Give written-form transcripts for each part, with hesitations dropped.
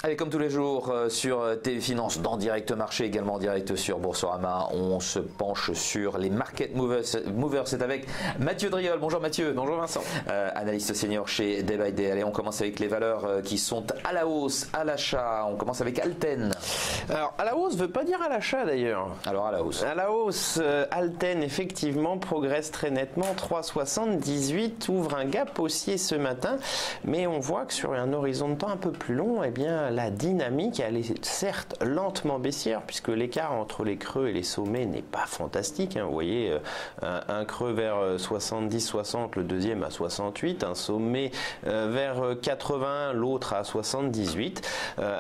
Allez, comme tous les jours sur TV Finance, dans Direct Marché, également en direct sur Boursorama, on se penche sur les market movers. C'est avec Mathieu Driol. Bonjour Mathieu. Bonjour Vincent. Analyste senior chez Day by Day. Allez, on commence avec les valeurs qui sont à la hausse, à l'achat. On commence avec Alten. Alors, à la hausse ne veut pas dire à l'achat d'ailleurs. Alors, à la hausse. À la hausse, Alten effectivement progresse très nettement. 3,78 ouvre un gap haussier ce matin. Mais on voit que sur un horizon de temps un peu plus long, eh bien, la dynamique, elle est certes lentement baissière, puisque l'écart entre les creux et les sommets n'est pas fantastique. Vous voyez, un creux vers 70-60, le deuxième à 68, un sommet vers 80, l'autre à 78.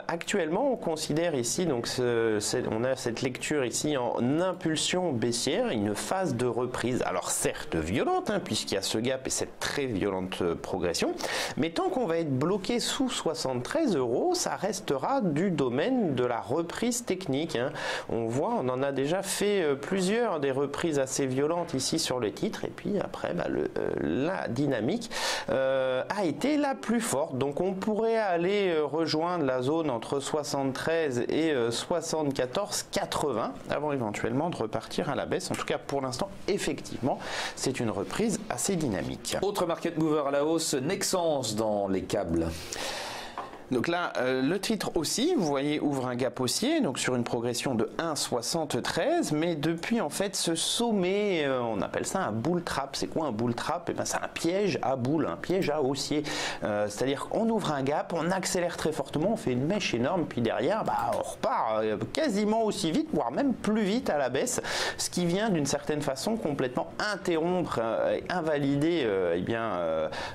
Actuellement, on considère ici, donc on a cette lecture ici en impulsion baissière, une phase de reprise, alors certes violente, puisqu'il y a ce gap et cette très violente progression, mais tant qu'on va être bloqué sous 73 €, ça restera du domaine de la reprise technique. On voit, on en a déjà fait plusieurs des reprises assez violentes ici sur le titre, et puis après la dynamique a été la plus forte. Donc on pourrait aller rejoindre la zone entre 73 et 74,80 avant éventuellement de repartir à la baisse. En tout cas pour l'instant, effectivement, c'est une reprise assez dynamique. Autre market mover à la hausse, Nexans dans les câbles. Donc là, le titre aussi, vous voyez, ouvre un gap haussier, donc sur une progression de 1,73, mais depuis en fait ce sommet, on appelle ça un bull trap. C'est quoi un bull trap? Eh ben, c'est un piège à boule, un piège à haussier. C'est-à-dire qu'on ouvre un gap, on accélère très fortement, on fait une mèche énorme, puis derrière, on repart quasiment aussi vite, voire même plus vite à la baisse, ce qui vient d'une certaine façon complètement interrompre et invalider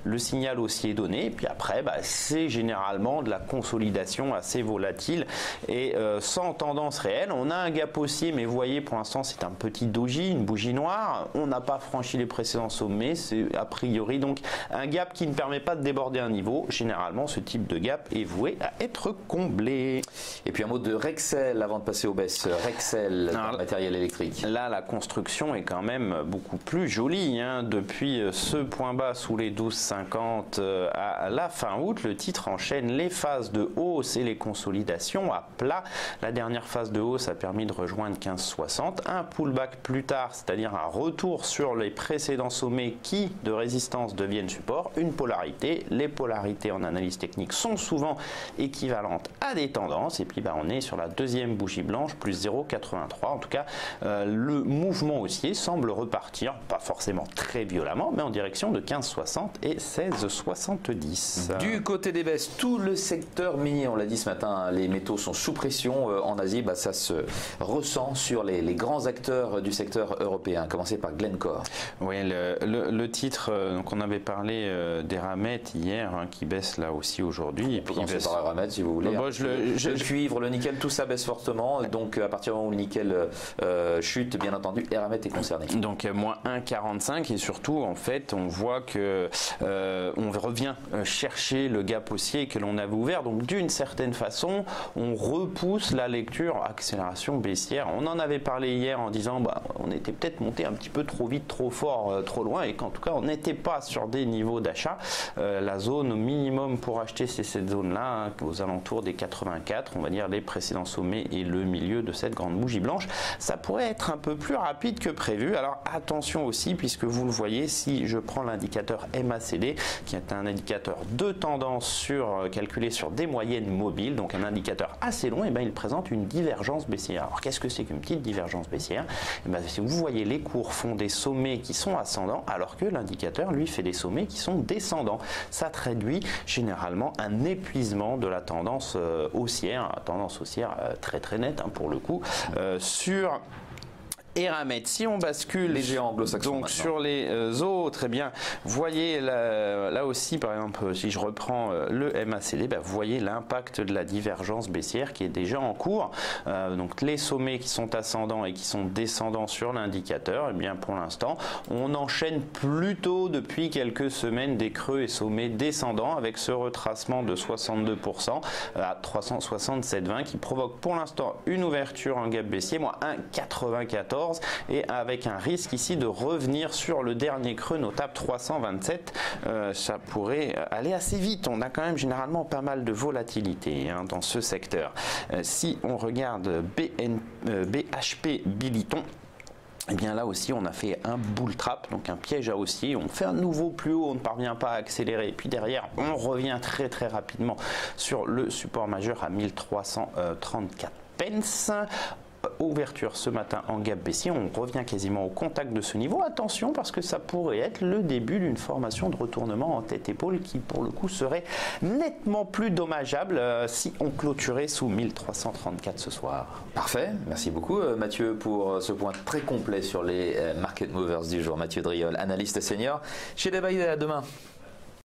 le signal haussier donné. Et puis après, c'est généralement de la consolidation assez volatile et sans tendance réelle. On a un gap haussier, mais vous voyez pour l'instant c'est un petit doji, une bougie noire. On n'a pas franchi les précédents sommets, c'est a priori donc un gap qui ne permet pas de déborder un niveau. Généralement ce type de gap est voué à être comblé. Et puis un mot de Rexel avant de passer aux baisses. Rexel, matériel électrique. Là la construction est quand même beaucoup plus jolie. Depuis ce point bas sous les 12,50 à la fin août, le titre enchaîne les phases de hausse et les consolidations à plat. La dernière phase de hausse a permis de rejoindre 15,60. Un pullback plus tard, c'est-à-dire un retour sur les précédents sommets qui, de résistance, deviennent support. Une polarité. Les polarités en analyse technique sont souvent équivalentes à des tendances. Et puis on est sur la deuxième bougie blanche, plus 0,83. En tout cas, le mouvement haussier semble repartir, pas forcément très violemment, mais en direction de 15,60 et 16,70. Du côté des baisses, tout le secteur minier, on l'a dit ce matin, les métaux sont sous pression en Asie, ça se ressent sur les grands acteurs du secteur européen, à commencer par Glencore. Oui, le titre, donc on avait parlé d'Eramet hier, qui baisse là aussi aujourd'hui. On peut commencer par Eramet si vous voulez. Le cuivre, le nickel, tout ça baisse fortement, donc à partir du moment où le nickel chute, bien entendu, Eramet est concerné. Donc moins 1,45 et surtout en fait on voit que on revient chercher le gap haussier que l'on avait ouvert, donc d'une certaine façon on repousse la lecture accélération baissière. On en avait parlé hier en disant on était peut-être monté un petit peu trop vite, trop fort, trop loin, et qu'en tout cas on n'était pas sur des niveaux d'achat. La zone au minimum pour acheter c'est cette zone là, aux alentours des 84, on va dire les précédents sommets et le milieu de cette grande bougie blanche. Ça pourrait être un peu plus rapide que prévu, alors attention aussi, puisque vous le voyez, si je prends l'indicateur MACD qui est un indicateur de tendance calculé sur des moyennes mobiles, donc un indicateur assez long, il présente une divergence baissière. Alors qu'est-ce que c'est qu'une petite divergence baissière? Si vous voyez, les cours font des sommets qui sont ascendants, alors que l'indicateur lui fait des sommets qui sont descendants. Ça traduit généralement un épuisement de la tendance haussière, très très nette pour le coup, sur Eramet. Si on bascule les géants anglo-saxons donc sur les autres, vous voyez là aussi, par exemple, si je reprends le MACD, vous voyez l'impact de la divergence baissière qui est déjà en cours. Donc les sommets qui sont ascendants et qui sont descendants sur l'indicateur, pour l'instant, on enchaîne plutôt depuis quelques semaines des creux et sommets descendants avec ce retracement de 62% à 367,20 qui provoque pour l'instant une ouverture en gap baissier, moins 1,94. 314 et avec un risque ici de revenir sur le dernier creux notable 327. Ça pourrait aller assez vite. On a quand même généralement pas mal de volatilité dans ce secteur. Si on regarde BHP Billiton, et bien là aussi on a fait un bull trap, donc un piège à haussier, on fait un nouveau plus haut, on ne parvient pas à accélérer, puis derrière on revient très très rapidement sur le support majeur à 1334 pence. Ouverture ce matin en gap baissier, on revient quasiment au contact de ce niveau. Attention parce que ça pourrait être le début d'une formation de retournement en tête-épaule qui pour le coup serait nettement plus dommageable si on clôturait sous 1334 ce soir. Parfait, merci beaucoup Mathieu pour ce point très complet sur les market movers du jour. Mathieu Driol, analyste senior chez Debaï. À demain.